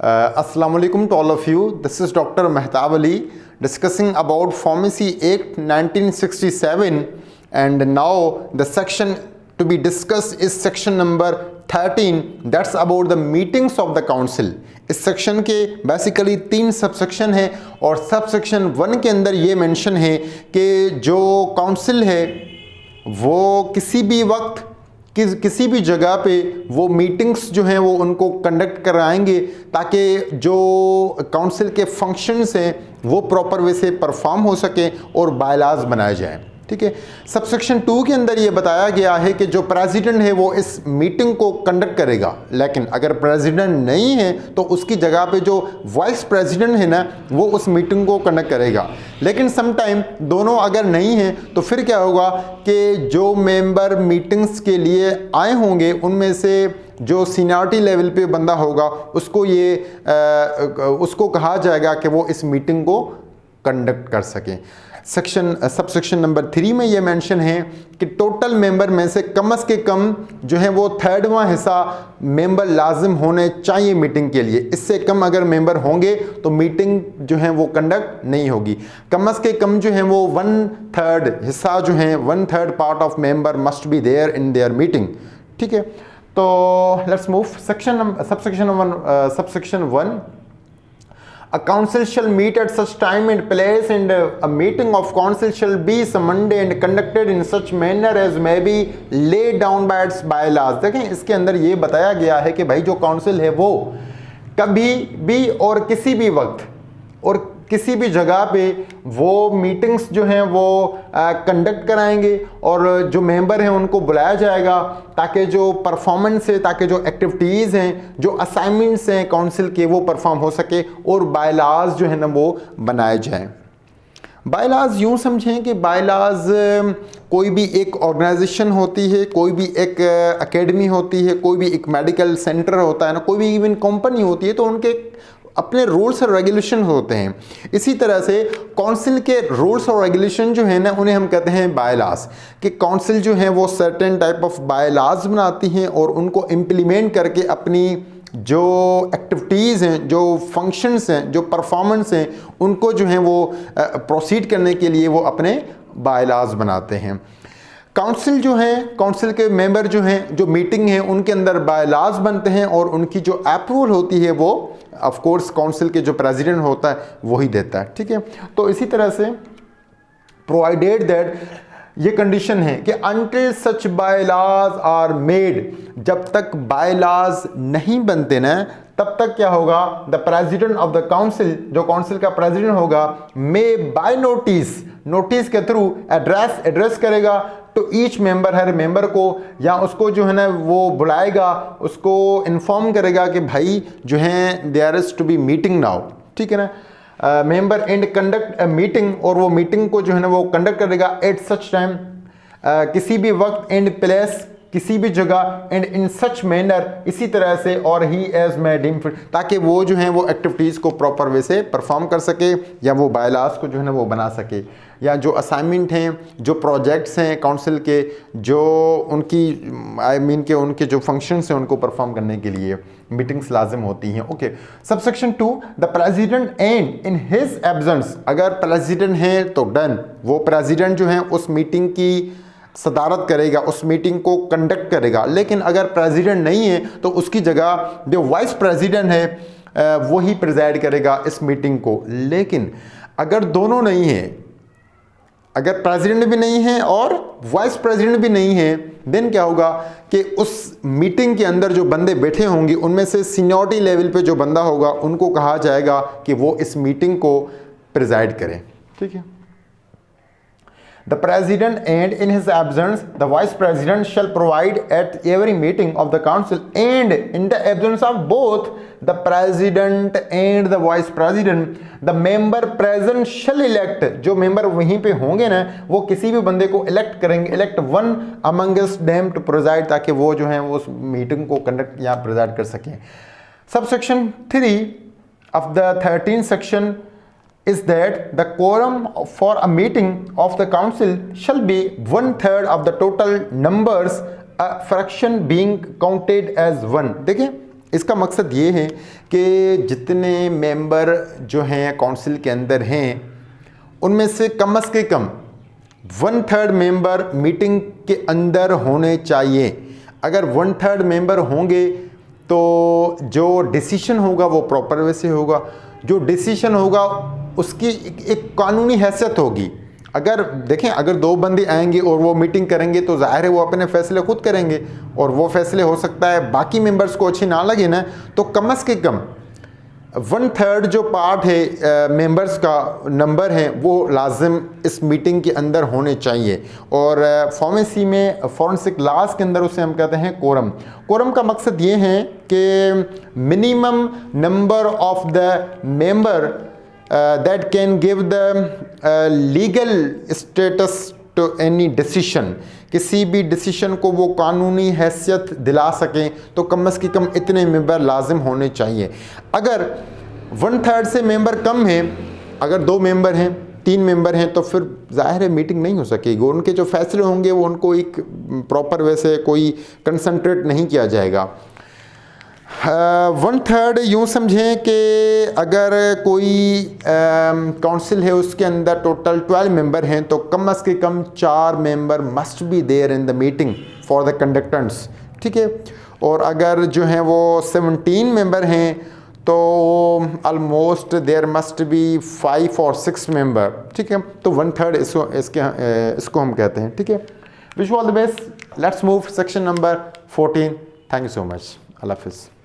Assalamu alaikum to all of you. This is Dr. Mehtab Ali discussing about Pharmacy Act 1967, and now the section to be discussed is section number 13. That's about the meetings of the council. इस section के basically 3 subsection है और subsection 1 के अंदर ये mention है कि जो काउंसिल है वो किसी भी वक्त किसी भी जगह पे वो मीटिंग्स जो हैं वो उनको कंडक्ट कराएंगे ताकि जो काउंसिल के फंक्शंस हैं वो प्रॉपर वे से परफॉर्म हो सके और बायलाज बनाए जाएं। ठीक है, सबसेक्शन 2 के अंदर ये बताया गया है कि जो प्रेसिडेंट है वो इस मीटिंग को कंडक्ट करेगा, लेकिन अगर प्रेसिडेंट नहीं है तो उसकी जगह पे जो वाइस प्रेसिडेंट है ना वो उस मीटिंग को कंडक्ट करेगा। लेकिन समटाइम दोनों अगर नहीं है तो फिर क्या होगा कि जो मेंबर मीटिंग्स के लिए आए होंगे उनमें से जो सीनियरिटी लेवल पे बंदा होगा उसको कहा जाएगा कि वो इस मीटिंग को कंडक्ट कर सकें। सबसेक्शन नंबर 3 में ये मेंशन है कि टोटल मेंबर में से कम से कम जो है वो 3वां हिस्सा मेंबर लाजिम होने चाहिए मीटिंग के लिए। इससे कम अगर मेंबर होंगे तो मीटिंग जो है वो कंडक्ट नहीं होगी। कम से कम जो है वो 1/3 हिस्सा जो है 1/3 part of member must be there in their meeting. ठीक है, तो let's move subsection 1। A council shall meet at such time and place, and a meeting of council shall be summoned and conducted in such manner as may be laid down by its bylaws। देखें, इसके अंदर ये बताया गया है कि भाई जो काउंसिल है वो कभी भी और किसी भी वक्त और किसी भी जगह पे वो मीटिंग्स जो हैं वो कंडक्ट कराएंगे और जो मेंबर हैं उनको बुलाया जाएगा ताकि जो परफॉर्मेंस है, ताकि जो एक्टिविटीज़ हैं, जो असाइनमेंट्स हैं काउंसिल के वो परफॉर्म हो सके और बायलाज जो है ना वो बनाए जाएं। बायलाज यूँ समझें कि बायलाज कोई भी एक ऑर्गेनाइजेशन होती है, कोई भी एक एकेडमी होती है, कोई भी एक मेडिकल सेंटर होता है ना, कोई भी इवन कंपनी होती है तो उनके अपने रूल्स और रेगुलेशन होते हैं। इसी तरह से काउंसिल के रूल्स और रेगुलेशन जो है ना उन्हें हम कहते हैं बायलाज। कि काउंसिल जो है वो सर्टेन टाइप ऑफ बायलाज बनाती हैं और उनको इम्प्लीमेंट करके अपनी जो एक्टिविटीज़ हैं, जो फंक्शंस हैं, जो परफॉर्मेंस हैं, उनको जो है वो प्रोसीड करने के लिए वो अपने बायलाज बनाते हैं। काउंसिल जो है, काउंसिल के मेंबर जो हैं, जो मीटिंग है उनके अंदर बायलाज बनते हैं और उनकी जो अप्रूवल होती है वो ऑफ कोर्स काउंसिल के जो प्रेसिडेंट होता है वही देता है। ठीक है, तो इसी तरह से प्रोवाइडेड दैट ये कंडीशन है कि अनटिल सच बायलाज आर मेड, जब तक बायलाज नहीं बनते ना तब तक क्या होगा, the president of the council, जो काउंसिल का प्रेसिडेंट होगा, मे बाय नोटिस के थ्रू एड्रेस करेगा तो ईच मेंबर, हर मेंबर को या उसको जो है ना वो बुलाएगा, उसको इन्फॉर्म करेगा कि भाई जो है there is to be meeting now. ठीक है ना, member and conduct a meeting, और वो मीटिंग को जो है ना वो कंडक्ट करेगा एट सच टाइम, किसी भी वक्त, एंड प्लेस, किसी भी जगह, एंड इन सच मैनर, इसी तरह से, और ही एज मै डीम फिट, ताकि वो जो है वो एक्टिविटीज़ को प्रॉपर वे से परफॉर्म कर सके या वो बायलाज को जो है ना वो बना सके, या जो असाइनमेंट हैं, जो प्रोजेक्ट्स हैं काउंसिल के, जो उनकी के उनके जो फंक्शंस हैं उनको परफॉर्म करने के लिए मीटिंग्स लाजिम होती हैं। Okay, subsection 2, the president and in his absence, अगर प्रेसिडेंट हैं तो डन, वो प्रेसिडेंट जो है उस मीटिंग की सदारत करेगा, उस मीटिंग को कंडक्ट करेगा। लेकिन अगर प्रेसिडेंट नहीं है तो उसकी जगह जो वाइस प्रेसिडेंट है वही प्रिजाइड करेगा इस मीटिंग को। लेकिन अगर दोनों नहीं है, अगर प्रेसिडेंट भी नहीं है और वाइस प्रेसिडेंट भी नहीं है, देन क्या होगा कि उस मीटिंग के अंदर जो बंदे बैठे होंगे उनमें से सीनियरिटी लेवल पे जो बंदा होगा उनको कहा जाएगा कि वो इस मीटिंग को प्रिजाइड करें। ठीक है, The president and in his absence the vice president shall provide at every meeting of the council, and in the absence of both the president and the vice president the member present shall elect, जो member वहीं पे होंगे ना वो किसी भी बंदे को इलेक्ट करेंगे, elect one amongst them to preside, ताकि वो जो है वो उस मीटिंग को कंडक्ट या प्रिजाइड कर सकें। Subsection 3 of the 13th section is that the quorum for a meeting of the council shall be 1/3 of the total numbers, a fraction being counted as 1। देखिए इसका मकसद ये है कि जितने मेंबर जो हैं काउंसिल के अंदर हैं उनमें से कम कम 1/3 मेंबर मीटिंग के अंदर होने चाहिए। अगर 1/3 मेंबर होंगे तो जो डिसीजन होगा वो प्रॉपर वे से होगा, जो डिसीजन होगा उसकी एक कानूनी हैसियत होगी। अगर देखें, अगर 2 बंदे आएंगे और वो मीटिंग करेंगे तो जाहिर है वो अपने फैसले खुद करेंगे और वो फैसले हो सकता है बाकी मेंबर्स को अच्छे ना लगे ना, तो कम से कम 1/3 जो पार्ट है मेंबर्स का नंबर है वो लाजिम इस मीटिंग के अंदर होने चाहिए। और फार्मेसी में फॉरेंसिक लॉज के अंदर उसे हम कहते हैं कोरम। कोरम का मकसद ये है कि minimum number of the member that can give the legal status to any decision, किसी भी डिसीशन को वो कानूनी हैसियत दिला सकें तो कम से कम इतने मेंबर लाजिम होने चाहिए। अगर 1/3 से मेंबर कम हैं, अगर 2 मेंबर हैं, 3 मेंबर हैं, तो फिर जाहिर है मीटिंग नहीं हो सकेगी। उनके जो फैसले होंगे वो उनको एक प्रॉपर वे से कोई कंसंट्रेट नहीं किया जाएगा। 1/3 यूँ समझें कि अगर कोई काउंसिल है उसके अंदर टोटल 12 मेंबर हैं तो कम से कम 4 member must be there in the meeting for the conductance, ठीक है। और अगर जो हैं वो 17 मेंबर हैं तो ऑलमोस्ट देयर मस्ट बी 5 और 6 मेंबर, ठीक है। तो 1/3 इसको हम कहते हैं, ठीक है। Wish you all the best. Let's move section number 14। Thank you so much. अल्लाह हाफिज़।